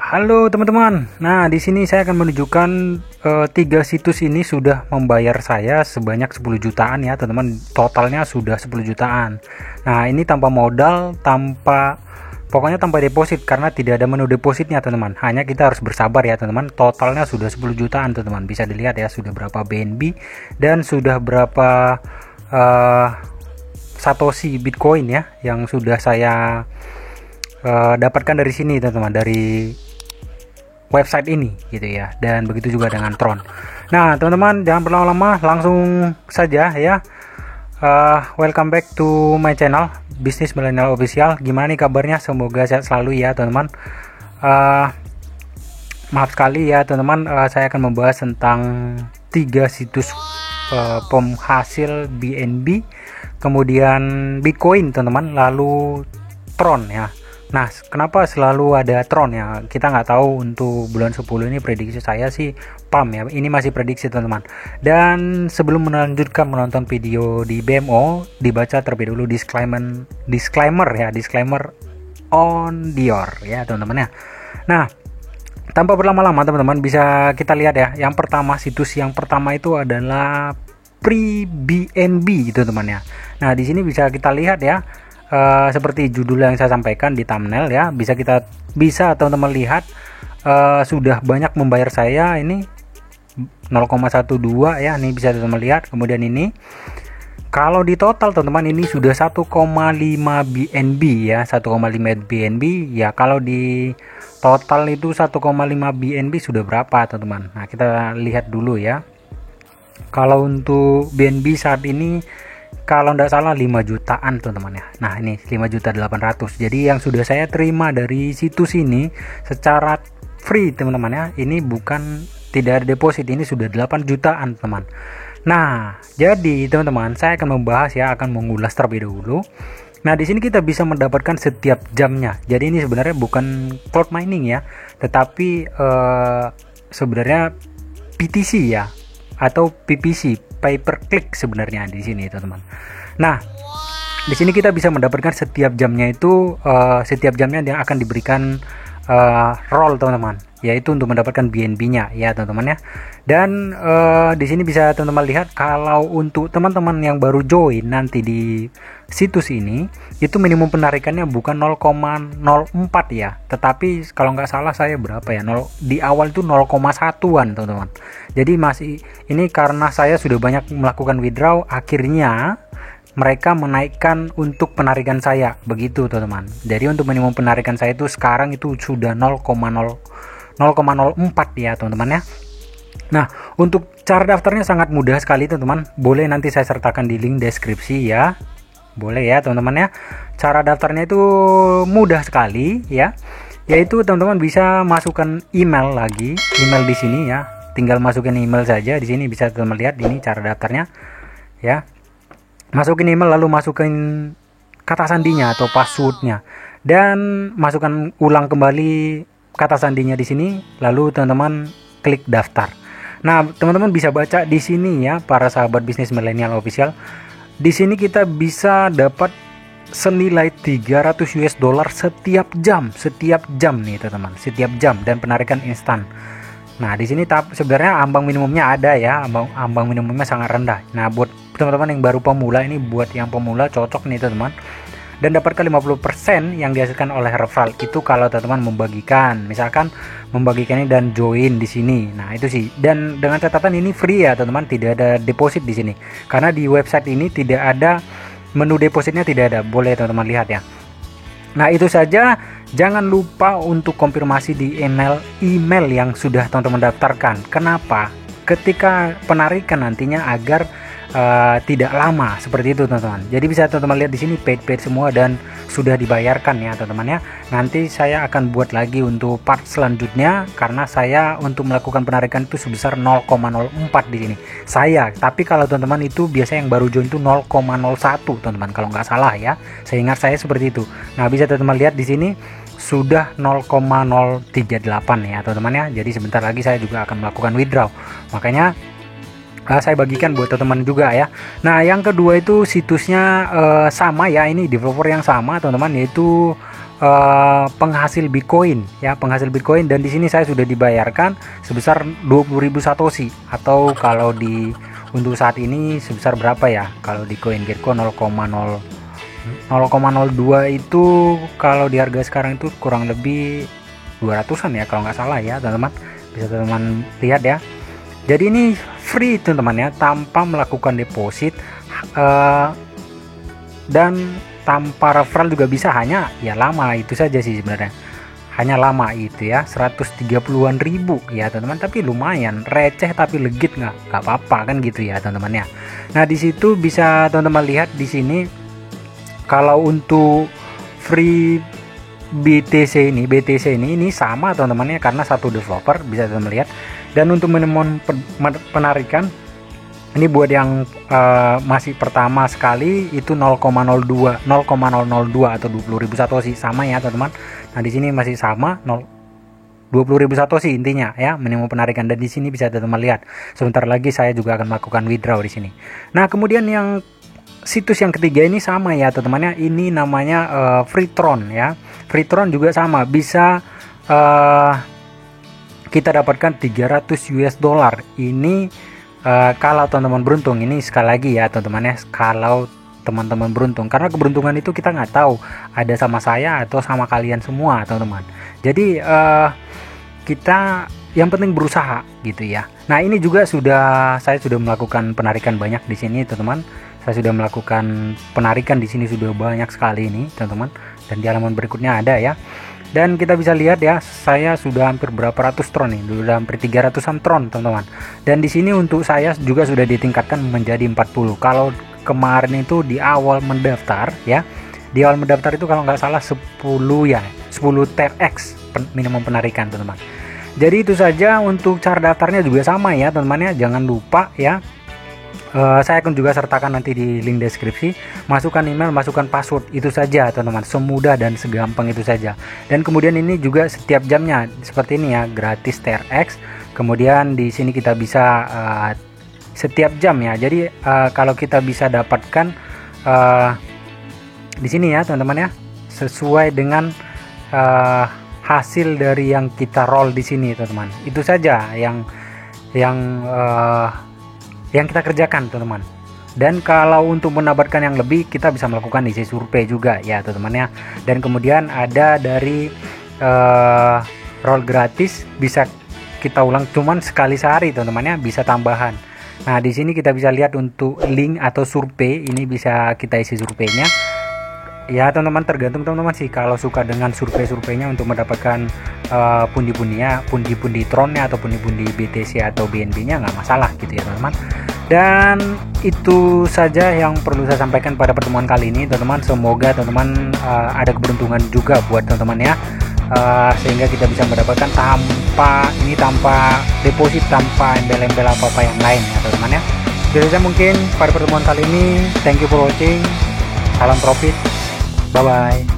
Halo teman-teman. Nah, di sini saya akan menunjukkan 3 situs ini sudah membayar saya sebanyak 10 jutaan ya, teman-teman. Totalnya sudah 10 jutaan. Nah, ini tanpa modal, pokoknya tanpa deposit karena tidak ada menu depositnya, teman-teman. Hanya kita harus bersabar ya, teman-teman. Totalnya sudah 10 jutaan, teman-teman. Bisa dilihat ya, sudah berapa BNB dan sudah berapa Satoshi Bitcoin ya yang sudah saya dapatkan dari sini, teman-teman, dari website ini gitu ya. Dan begitu juga dengan Tron. Nah, teman-teman, jangan berlama-lama, langsung saja ya. Welcome back to my channel Bisnis Milenial Official. Gimana nih kabarnya? Semoga sehat selalu ya, teman-teman. Maaf sekali ya, teman-teman, saya akan membahas tentang 3 situs penghasil BNB, kemudian Bitcoin, teman-teman, lalu Tron ya. Nah, kenapa selalu ada Tron ya? Kita nggak tahu untuk bulan 10 ini, prediksi saya sih PAM ya. Ini masih prediksi, teman-teman. Dan sebelum melanjutkan menonton video di BMO, dibaca terlebih dulu disclaimer on Dior ya, teman-teman ya. Nah, tanpa berlama-lama, teman-teman, bisa kita lihat ya. Yang pertama, situs yang pertama itu adalah PreBNB gitu, teman ya. Nah, di sini bisa kita lihat ya. Seperti judul yang saya sampaikan di thumbnail ya, bisa teman-teman lihat sudah banyak membayar saya ini 0,12 ya, ini bisa teman-teman lihat. Kemudian ini kalau di total, teman-teman, ini sudah 1,5 BNB ya, 1,5 BNB ya. Kalau di total itu 1,5 BNB sudah berapa, teman-teman? Nah, kita lihat dulu ya. Kalau untuk BNB saat ini, kalau tidak salah 5 jutaan, teman-teman ya. Nah, ini 5.800.000. Jadi yang sudah saya terima dari situs ini secara free, teman-teman ya. Ini bukan, tidak ada deposit, ini sudah 8 jutaan, teman. Nah, jadi teman-teman, saya akan membahas ya, akan mengulas terlebih dahulu. Nah, di sini kita bisa mendapatkan setiap jamnya. Jadi ini sebenarnya bukan cloud mining ya, tetapi sebenarnya PTC ya, atau PPC, pay per click sebenarnya di sini, teman-teman. Nah, di sini kita bisa mendapatkan setiap jamnya itu setiap jamnya yang akan diberikan roll, teman-teman, yaitu untuk mendapatkan BNB-nya ya, teman-teman ya. Dan di sini bisa teman-teman lihat, kalau untuk teman-teman yang baru join nanti di situs ini, itu minimum penarikannya bukan 0,04 ya, tetapi kalau nggak salah saya berapa ya, di awal itu 0,1an, teman-teman. Jadi masih ini karena saya sudah banyak melakukan withdraw, akhirnya mereka menaikkan untuk penarikan saya begitu, teman-teman. Jadi untuk minimum penarikan saya itu sekarang itu sudah 0,04 ya, teman-teman ya. Nah, untuk cara daftarnya sangat mudah sekali, teman-teman. Boleh nanti saya sertakan di link deskripsi ya. Boleh ya, teman-teman ya. Cara daftarnya itu mudah sekali ya. Yaitu teman-teman bisa masukkan email di sini ya. Tinggal masukin email saja di sini, bisa teman-teman lihat ini cara daftarnya ya. Masukin email, lalu masukin kata sandinya atau passwordnya, dan masukkan ulang kembali kata sandinya di sini, lalu teman-teman klik daftar. Nah, teman-teman bisa baca di sini ya, para sahabat Bisnis Milenial Official. Di sini kita bisa dapat senilai 300 US dollar setiap jam nih, teman-teman, setiap jam, dan penarikan instan. Nah, di sini sebenarnya ambang minimumnya ada ya, ambang minimumnya sangat rendah. Nah, buat teman-teman yang baru pemula, ini buat yang pemula cocok nih, teman-teman. Dan dapatkan 50% yang dihasilkan oleh referral itu kalau teman-teman membagikan, misalkan membagikannya dan join di sini. Nah, itu sih. Dan dengan catatan ini free ya, teman-teman, tidak ada deposit di sini. Karena di website ini tidak ada menu depositnya, tidak ada. Boleh teman-teman lihat ya. Nah, itu saja. Jangan lupa untuk konfirmasi di email yang sudah teman-teman daftarkan. Kenapa? ketika penarikan nantinya agar tidak lama seperti itu teman-teman. Jadi bisa teman-teman lihat di sini paid semua dan sudah dibayarkan ya teman-teman ya. Nanti saya akan buat lagi untuk part selanjutnya karena saya untuk melakukan penarikan itu sebesar 0,04 di sini. Tapi kalau teman-teman itu biasa yang baru join itu 0,01 teman-teman kalau nggak salah ya. Saya ingat saya seperti itu. Nah, bisa teman-teman lihat di sini sudah 0,038 ya teman-teman ya. Jadi sebentar lagi saya juga akan melakukan withdraw. Makanya saya bagikan buat teman-teman juga ya. Nah, yang kedua itu situsnya sama ya, ini developer yang sama teman-teman, yaitu penghasil Bitcoin ya, penghasil Bitcoin, dan di sini saya sudah dibayarkan sebesar 20.000 Satoshi, atau kalau di untuk saat ini sebesar berapa ya, kalau di CoinGecko 0,02 itu kalau di harga sekarang itu kurang lebih 200-an ya kalau nggak salah ya teman-teman. Bisa teman-teman lihat ya. Jadi ini free teman-teman ya, tanpa melakukan deposit dan tanpa referral juga bisa, hanya ya lama itu saja sih sebenarnya. Hanya lama itu ya, 130-an ribu ya teman-teman, tapi lumayan receh tapi legit, nggak apa-apa kan gitu ya teman-teman ya. Nah, di situ bisa teman-teman lihat di sini kalau untuk free BTC ini sama teman-teman ya, karena satu developer, bisa teman-teman lihat. Dan untuk minimum penarikan ini buat yang masih pertama sekali itu 0,02 atau 20.000 Satoshi, sama ya teman-teman. Nah, di sini masih sama 20.000 Satoshi intinya ya minimum penarikan, dan di sini bisa teman-teman lihat sebentar lagi saya juga akan melakukan withdraw di sini. Nah, kemudian yang situs yang ketiga ini sama ya teman-teman ya, ini namanya Freetron ya. Freetron juga sama, bisa kita dapatkan 300 US dollar. Ini kalau teman-teman beruntung, ini sekali lagi ya teman-teman ya, kalau teman-teman beruntung, karena keberuntungan itu kita nggak tahu ada sama saya atau sama kalian semua teman-teman. Jadi kita yang penting berusaha gitu ya. Nah, ini juga saya sudah melakukan penarikan banyak di sini teman-teman. Saya sudah melakukan penarikan di sini sudah banyak sekali ini teman-teman, dan di halaman berikutnya ada ya. Dan kita bisa lihat ya, saya sudah hampir berapa ratus tron nih, sudah hampir 300-an tron teman-teman. Dan di sini untuk saya juga sudah ditingkatkan menjadi 40. Kalau kemarin itu di awal mendaftar ya, di awal mendaftar itu kalau nggak salah 10 ya, 10 TRX minimum penarikan teman-teman. Jadi itu saja, untuk cara daftarnya juga sama ya teman-teman ya, jangan lupa ya. Saya akan juga sertakan nanti di link deskripsi. Masukkan email, masukkan password, itu saja teman-teman, semudah dan segampang itu saja. Dan kemudian ini juga setiap jamnya seperti ini ya, gratis TRX. Kemudian di sini kita bisa setiap jam ya. Jadi kalau kita bisa dapatkan di sini ya teman-teman ya, sesuai dengan hasil dari yang kita roll di sini teman-teman. Itu saja yang kita kerjakan teman-teman. Dan kalau untuk mendapatkan yang lebih, kita bisa melakukan isi survei juga ya teman-teman ya. Dan kemudian ada dari roll gratis, bisa kita ulang cuman sekali sehari teman-teman ya, bisa tambahan. Nah, di sini kita bisa lihat untuk link atau survei, ini bisa kita isi surveinya ya teman-teman. Tergantung teman-teman sih, kalau suka dengan survei-surveinya untuk mendapatkan pundi-pundi tronnya atau pundi-pundi BTC atau BNB-nya, nggak masalah gitu ya teman-teman. Dan itu saja yang perlu saya sampaikan pada pertemuan kali ini teman-teman. Semoga teman-teman ada keberuntungan juga buat teman-teman ya, sehingga kita bisa mendapatkan tanpa deposit, tanpa embel-embel apa-apa yang lain ya teman-teman ya. Jadi saja mungkin pada pertemuan kali ini. Thank you for watching. Salam profit. Bye bye.